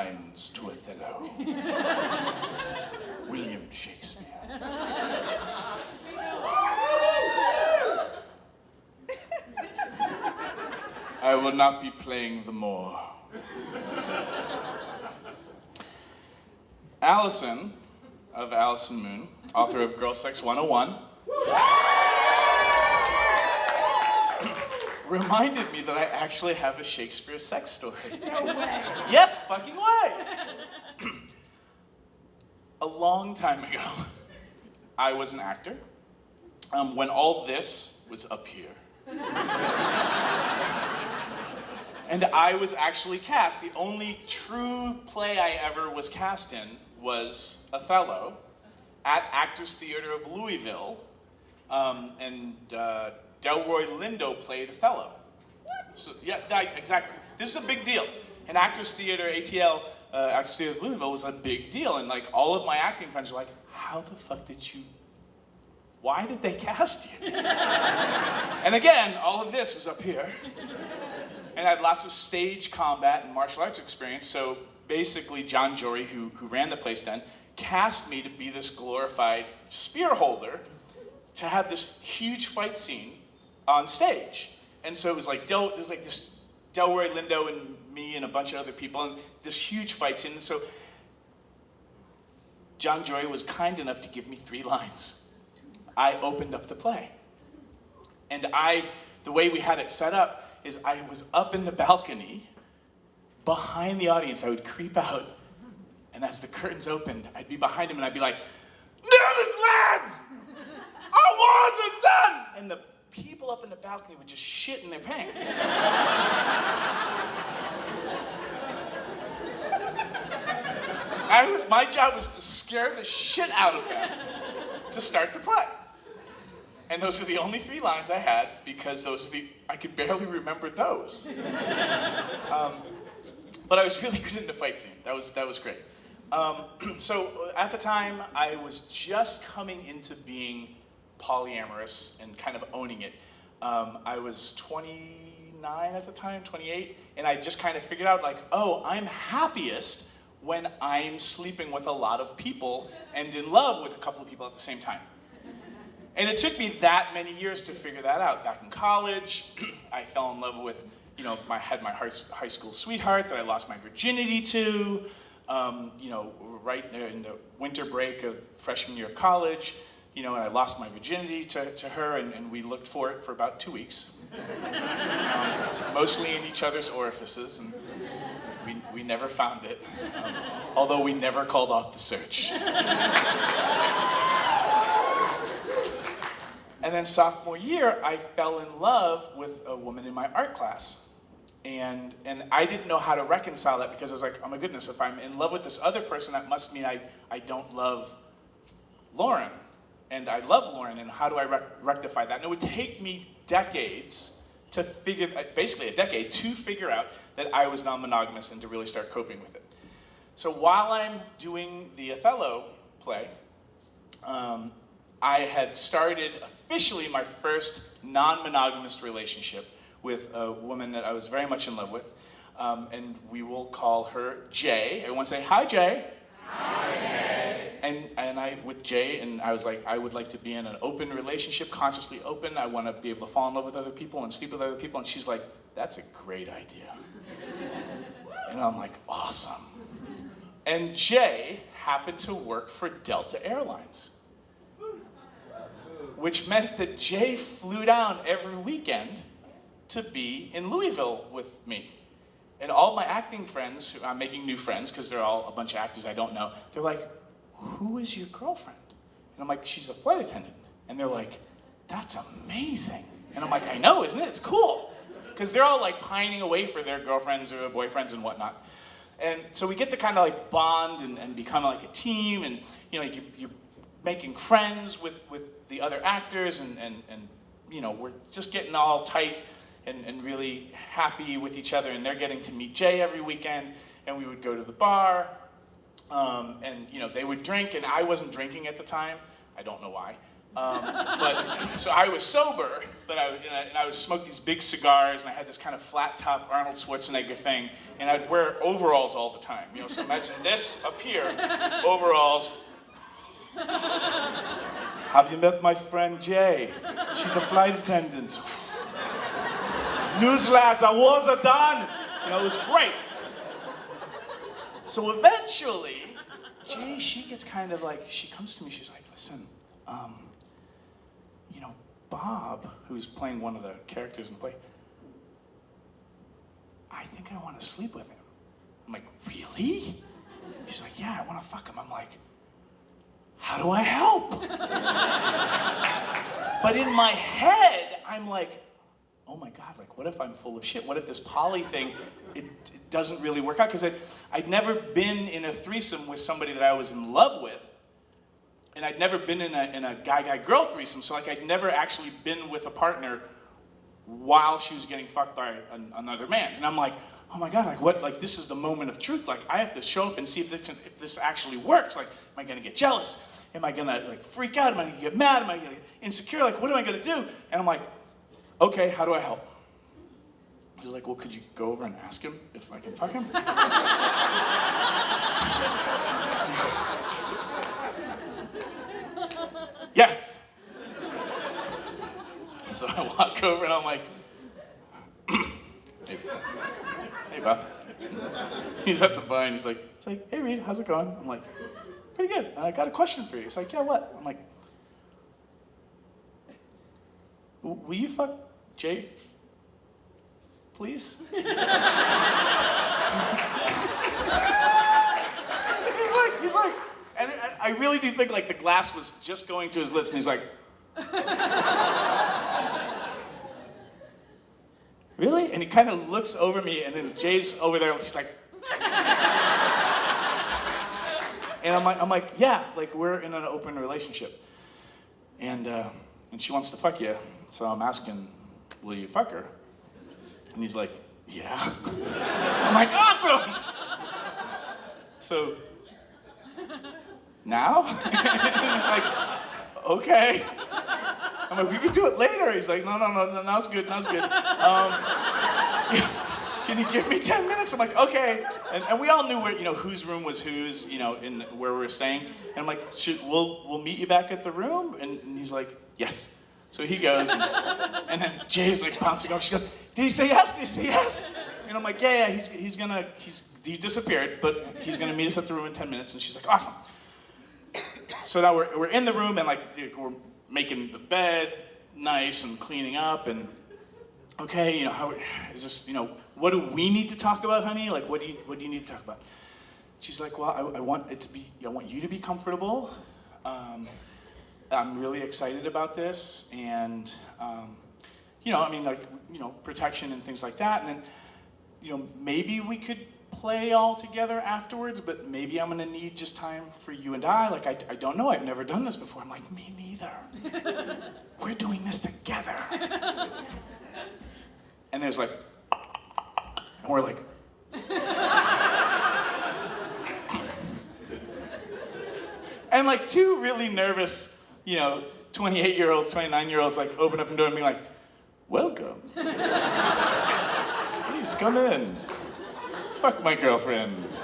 lines to Othello. William Shakespeare. I will not be playing the Moor. Allison, of Allison Moon, author of Girl Sex 101, reminded me that I actually have a Shakespeare sex story. No way. Yes, fucking way. A long time ago, I was an actor when all this was up here. And I was actually cast. The only true play I ever was cast in was Othello at Actors Theater of Louisville. And Delroy Lindo played Othello. What? So, yeah, exactly. This is a big deal. And Actors Theater, ATL, Actors Theater of Louisville was a big deal. And like all of my acting friends were like, how the fuck did you, why did they cast you? And again, all of this was up here. And I had lots of stage combat and martial arts experience. So basically, Jon Jory, who ran the place then, cast me to be this glorified spear holder to have this huge fight scene on stage. And so it was like, there's like this Delroy, Lindo, and me and a bunch of other people, and this huge fight scene. And so Jon Jory was kind enough to give me 3 lines. I opened up the play. And the way we had it set up is I was up in the balcony behind the audience. I would creep out, and as the curtains opened, I'd be behind him and I'd be like, "News, lads! I wasn't done!" And the people up in the balcony would just shit in their pants. My job was to scare the shit out of them to start the play. And those are the only 3 lines I had, because I could barely remember those. But I was really good in the fight scene. That was great. So at the time, I was just coming into being polyamorous and kind of owning it. I was 29 at the time, 28, and I just kind of figured out like, oh, I'm happiest when I'm sleeping with a lot of people and in love with a couple of people at the same time. And it took me that many years to figure that out. Back in college, I fell in love with, I had my high school sweetheart that I lost my virginity to, right in the winter break of freshman year of college, and I lost my virginity to her, and we looked for it for about 2 weeks. Mostly in each other's orifices, and we never found it, although we never called off the search. And then sophomore year, I fell in love with a woman in my art class. And I didn't know how to reconcile that, because I was like, oh my goodness, if I'm in love with this other person, that must mean I don't love Lauren. And I love Lauren, and how do I rectify that? And it would take me decades to basically a decade, to figure out that I was non-monogamous and to really start coping with it. So while I'm doing the Othello play, I had started officially my first non-monogamous relationship with a woman that I was very much in love with, and we will call her Jay. Everyone say, "Hi, Jay." Hi, Jay. And I, with Jay, and I was like, I would like to be in an open relationship, consciously open. I want to be able to fall in love with other people and sleep with other people. And she's like, that's a great idea. And I'm like, awesome. And Jay happened to work for Delta Airlines, which meant that Jay flew down every weekend to be in Louisville with me. And all my acting friends, who I'm making new friends because they're all a bunch of actors I don't know, they're like, who is your girlfriend? And I'm like, she's a flight attendant. And they're like, that's amazing. And I'm like, I know, isn't it? It's cool. Because they're all like pining away for their girlfriends or boyfriends and whatnot. And so we get to kind of like bond and become like a team, and you're making friends with the other actors, and we're just getting all tight and really happy with each other, and they're getting to meet Jay every weekend, and we would go to the bar, and they would drink, and I wasn't drinking at the time. I don't know why. But so I was sober, but I would smoke these big cigars, and I had this kind of flat top Arnold Schwarzenegger thing, and I'd wear overalls all the time. You know, so imagine this up here, overalls. Have you met my friend Jay? She's a flight attendant. News lads, our wars are done. You know, it was great. So eventually, Jay, she gets kind of like, she comes to me, she's like, listen, you know, Bob, who's playing one of the characters in the play, I think I want to sleep with him. I'm like, really? She's like, yeah, I want to fuck him. I'm like, how do I help? But in my head, I'm like, oh my God, like, what if I'm full of shit? What if this poly thing, it doesn't really work out? Because I'd never been in a threesome with somebody that I was in love with. And I'd never been in a guy-girl threesome. So, like, I'd never actually been with a partner while she was getting fucked by another man. And I'm like, oh my God, like, what? Like, this is the moment of truth. Like, I have to show up and see if this actually works. Like, am I going to get jealous? Am I going to, like, freak out? Am I going to get mad? Am I going to get insecure? Like, what am I going to do? And I'm like, okay, how do I help? She's like, well, could you go over and ask him if I can fuck him? Yes. So I walk over and I'm like, hey, Bob. He's at the bar and he's like, hey, Reid, how's it going? I'm like, pretty good. I got a question for you. He's like, yeah, what? I'm like, will you fuck Jay, please? He's like, and I really do think like the glass was just going to his lips, and he's like, really? And he kind of looks over me, and then Jay's over there, just like, and I'm like, yeah, like we're in an open relationship, and she wants to fuck you, so I'm asking, will you fuck her? And he's like, yeah. I'm like, awesome! So, now? He's like, okay. I'm like, we could do it later. He's like, no, now's good. Can you give me 10 minutes? I'm like, okay. And we all knew where, whose room was whose, in where we were staying. And I'm like, we'll meet you back at the room? And he's like, yes. So he goes, and then Jay's like bouncing off. She goes, did he say yes? Did he say yes? And I'm like, yeah, he disappeared, but he's gonna meet us at the room in 10 minutes. And she's like, awesome. So now we're in the room and like we're making the bed nice and cleaning up and okay, how is this? What do we need to talk about, honey? Like, what do you need to talk about? She's like, well, I want you to be comfortable. I'm really excited about this, and protection and things like that. And then, maybe we could play all together afterwards, but maybe I'm gonna need just time for you and I. Like, I don't know, I've never done this before. I'm like, me neither. We're doing this together. And there's like, and we're like, and like two really nervous, 28-year-olds, 29-year-olds, like open up the door and be like, welcome. Please come in. Fuck my girlfriend.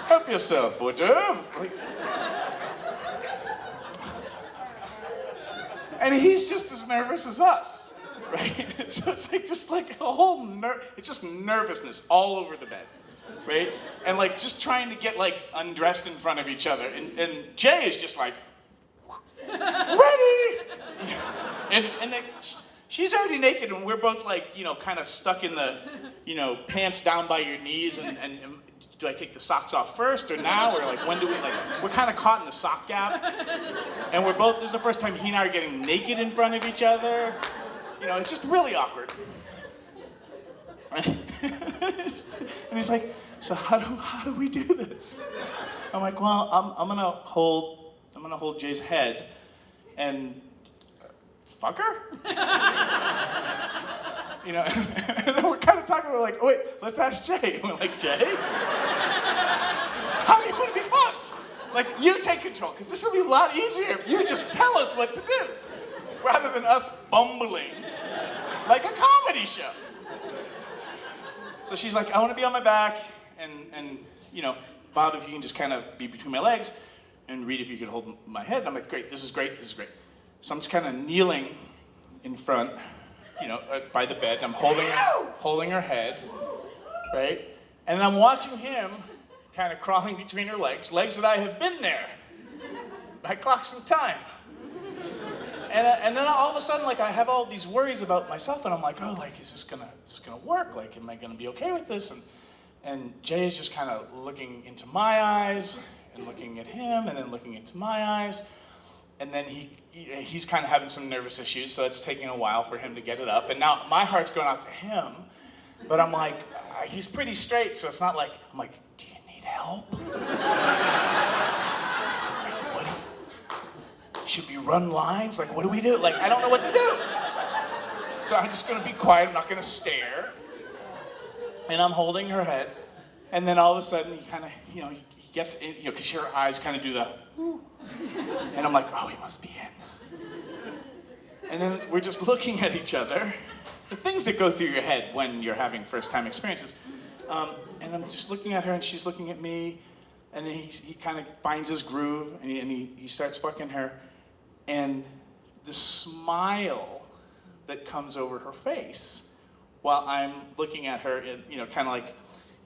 Help yourself, hors d'oeuvre. Like, and he's just as nervous as us, right? So it's like just like a whole it's just nervousness all over the bed, right? And like just trying to get like undressed in front of each other. And Jay is just like, ready! And like, she's already naked and we're both like, kind of stuck in the, pants down by your knees and do I take the socks off first or now? Or like, when do we, like, we're kind of caught in the sock gap. And this is the first time he and I are getting naked in front of each other. It's just really awkward. And he's like, so how do we do this? I'm like, well, I'm gonna hold Jay's head and fuck her? And then we're kind of talking about like, oh, wait, let's ask Jay. And we're like, Jay? How do you want to be fucked? Like, you take control, because this will be a lot easier if you just tell us what to do. rather than us bumbling like a comedy show. So she's like, I want to be on my back, and you know, Bob, if you can just kind of be between my legs, and Reid, if you could hold my head. And I'm like, great, this is great, this is great. So I'm just kind of kneeling in front, you know, by the bed. And I'm holding her head, right? And I'm watching him kind of crawling between her legs that I have been there. I clocked some time. And then all of a sudden, like, I have all these worries about myself, and I'm like, oh, like, is this gonna work? Like, am I gonna be okay with this? And Jay is just kind of looking into my eyes, and looking at him, and then looking into my eyes. And then he's kind of having some nervous issues, so it's taking a while for him to get it up. And now my heart's going out to him, but I'm like, he's pretty straight, so it's not like, I'm like, do you need help? Should we run lines? Like, what do we do? Like, I don't know what to do. So I'm just gonna be quiet, I'm not gonna stare. And I'm holding her head. And then all of a sudden, he kind of, you know, he gets in, you know, because your eyes kind of do the, whoo. And I'm like, oh, he must be in. And then we're just looking at each other. The things that go through your head when you're having first-time experiences. And I'm just looking at her, and she's looking at me. And then he kind of finds his groove, and he starts fucking her. And the smile that comes over her face while I'm looking at her, you know, kind of like,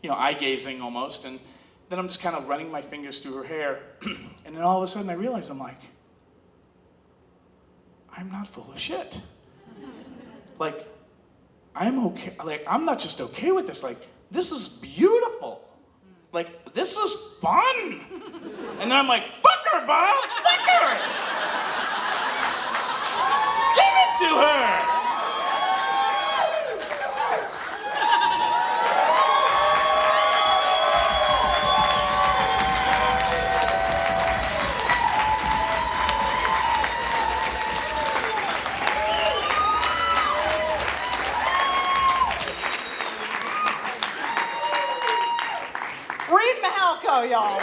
you know, eye-gazing almost, and then I'm just kind of running my fingers through her hair, and then all of a sudden I realize I'm like, I'm not full of shit. Like, I'm okay, like, I'm not just okay with this, like, this is beautiful. Like, this is fun. And then I'm like, fuck her, Bob, fuck her! Give it to her! Reid Mihalko, y'all.